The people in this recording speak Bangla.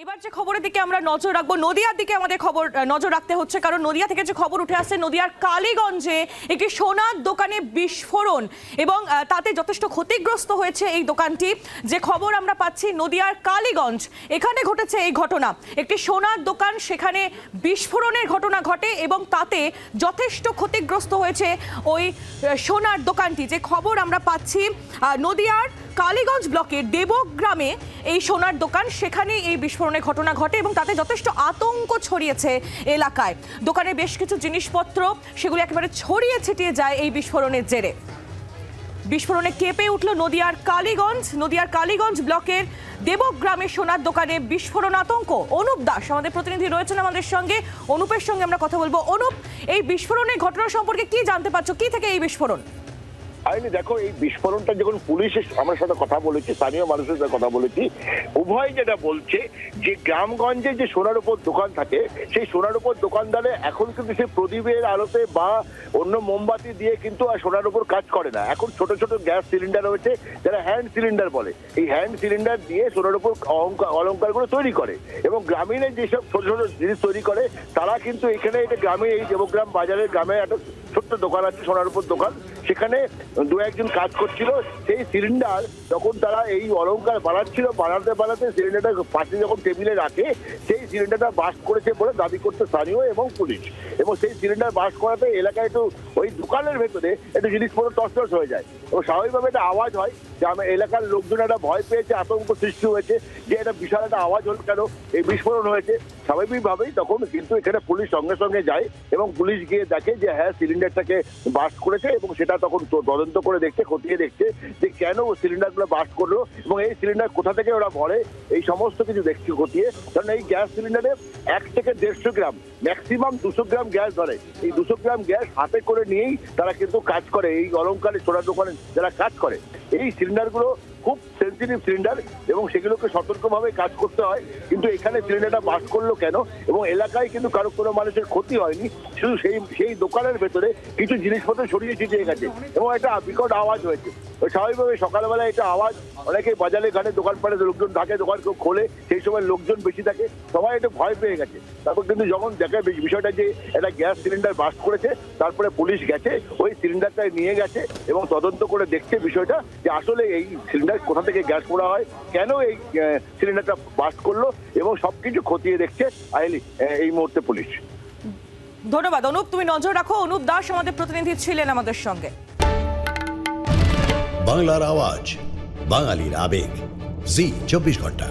এবার যে খবরের দিকে আমরা নজর রাখবো, নদিয়ার দিকে আমাদের খবর নজর রাখতে হচ্ছে, কারণ নদিয়া থেকে যে খবর উঠে আসছে নদিয়ার কালীগঞ্জে একটি সোনার দোকানে বিস্ফোরণ এবং তাতে যথেষ্ট ক্ষতিগ্রস্ত হয়েছে এই দোকানটি। যে খবর আমরা পাচ্ছি নদিয়ার কালীগঞ্জ, এখানে ঘটেছে এই ঘটনা। একটি সোনার দোকান, সেখানে বিস্ফোরণের ঘটনা ঘটে এবং তাতে যথেষ্ট ক্ষতিগ্রস্ত হয়েছে ওই সোনার দোকানটি। যে খবর আমরা পাচ্ছি নদিয়ার কালীগঞ্জ ব্লকের দেবগ্রামে এই সোনার দোকান, সেখানে এই বিস্ফোরণের ঘটনা ঘটে এবং তাতে যথেষ্ট আতঙ্ক ছড়িয়েছে এলাকায়। দোকানে বেশ কিছু জিনিসপত্র সেগুলো একেবারে ছড়িয়ে ছিটিয়ে যায় এই বিস্ফোরণের জেরে। বিস্ফোরণে কেঁপে উঠল নদিয়ার কালীগঞ্জ। নদিয়ার কালীগঞ্জ ব্লকের দেবগ্রামের সোনার দোকানে বিস্ফোরণ আতঙ্ক। অনুপ দাস আমাদের প্রতিনিধি রয়েছেন আমাদের সঙ্গে, অনুপের সঙ্গে আমরা কথা বলবো। অনুপ, এই বিস্ফোরণের ঘটনা সম্পর্কে কি জানতে পারছো, কি থেকে এই বিস্ফোরণ? আইনি দেখো, এই বিস্ফোরণটা যখন পুলিশের আমার সাথে কথা বলেছি, স্থানীয় মানুষের সাথে কথা বলেছি, উভয় যেটা বলছে যে গ্রামগঞ্জে যে সোনার উপর দোকান থাকে, সেই সোনার উপর দোকানদারে এখন কিন্তু সে প্রদীপের আলোতে বা অন্য মোমবাতি দিয়ে কিন্তু আর সোনার উপর কাজ করে না। এখন ছোট ছোট গ্যাস সিলিন্ডার রয়েছে, যারা হ্যান্ড সিলিন্ডার বলে, এই হ্যান্ড সিলিন্ডার দিয়ে সোনার উপর অলঙ্কারগুলো তৈরি করে এবং গ্রামীণে যেসব ছোট ছোট জিনিস তৈরি করে তারা কিন্তু এখানে এটা গ্রামে, এই দেবগ্রাম বাজারের গ্রামে একটা ছোট্ট দোকান আছে, সোনার উপর দোকান, সেখানে দু একজন কাজ করছিল। সেই সিলিন্ডার যখন তারা এই অলঙ্কার বানাতে বানাতে সিলিন্ডারটা পাশে যখন টেবিলে রাখে, সেই সিলিন্ডারটা বাস্ট করেছে বলে দাবি করতে স্থানীয় এবং পুলিশ। এবং সেই সিলিন্ডার বাস্ট করাতে এলাকায় একটু ওই দোকানের ভেতরে একটু জিনিসপত্র টসটস হয়ে যায় এবং স্বাভাবিকভাবে একটা আওয়াজ হয়, যে এলাকার লোকজন একটা ভয় পেয়েছে, আতঙ্ক সৃষ্টি হয়েছে যে এটা বিশাল একটা আওয়াজ হল কেন, এই বিস্ফোরণ হয়েছে। স্বাভাবিকভাবেই তখন কিন্তু এখানে পুলিশ সঙ্গে সঙ্গে যায় এবং পুলিশ গিয়ে দেখে যে হ্যাঁ, সিলিন্ডারটাকে বাস্ট করেছে এবং সেটা তখন তদন্ত করে দেখছে, খতিয়ে দেখছে যে কেন সিলিন্ডারগুলো বাস্ট করলো এবং এই সিলিন্ডার কোথা থেকে ওরা ভরে, এই সমস্ত কিছু দেখছে খতিয়ে। কারণ এই গ্যাস সিলিন্ডারে 1 থেকে 150 গ্রাম, ম্যাক্সিমাম 200 গ্রাম গ্যাস ধরে। এই 200 গ্রাম গ্যাস হাতে করে নিয়েই তারা কিন্তু কাজ করে, এই অলঙ্কারে সোনার দোকানে যারা কাজ করে। এই সিলিন্ডারগুলো খুব সেন্সিটিভ সিলিন্ডার এবং সেগুলোকে সতর্কভাবে কাজ করতে হয়। কিন্তু এখানে সিলিন্ডারটা বাস্ট করলো কেন, এবং এলাকায় কিন্তু কারো কোনো মানুষের ক্ষতি হয়নি, শুধু সেই দোকানের ভেতরে কিছু জিনিসপত্র ছড়িয়ে ছিটিয়ে গেছে এবং একটা বিকট আওয়াজ হয়েছে। স্বাভাবিকভাবে সকালবেলা এটা আওয়াজ, অনেকে বাজারে ঘাটে দোকানপাটে লোকজন থাকে, দোকান কেউ খোলে, সেই সময় লোকজন বেশি থাকে, সবাই একটু ভয় পেয়ে গেছে। তারপর কিন্তু যখন দেখে বিষয়টা যে একটা গ্যাস সিলিন্ডার বাস্ট করেছে, তারপরে পুলিশ গেছে, ওই সিলিন্ডারটা নিয়ে গেছে এবং তদন্ত করে দেখছে বিষয়টা যে আসলে এই সিলিন্ডার কোথা থেকে গ্যাস পোড়া হয়, কেন এই সিলিন্ডারটা বাস্ট করলো এবং সবকিছু খতিয়ে দেখছে এই মুহূর্তে পুলিশ। ধন্যবাদ অনুপ, তুমি নজর রাখো। অনুপ দাস আমাদের প্রতিনিধি ছিলেন আমাদের সঙ্গে। বাংলার আওয়াজ, বাঙালির আবেগ, জি 24 ঘন্টা।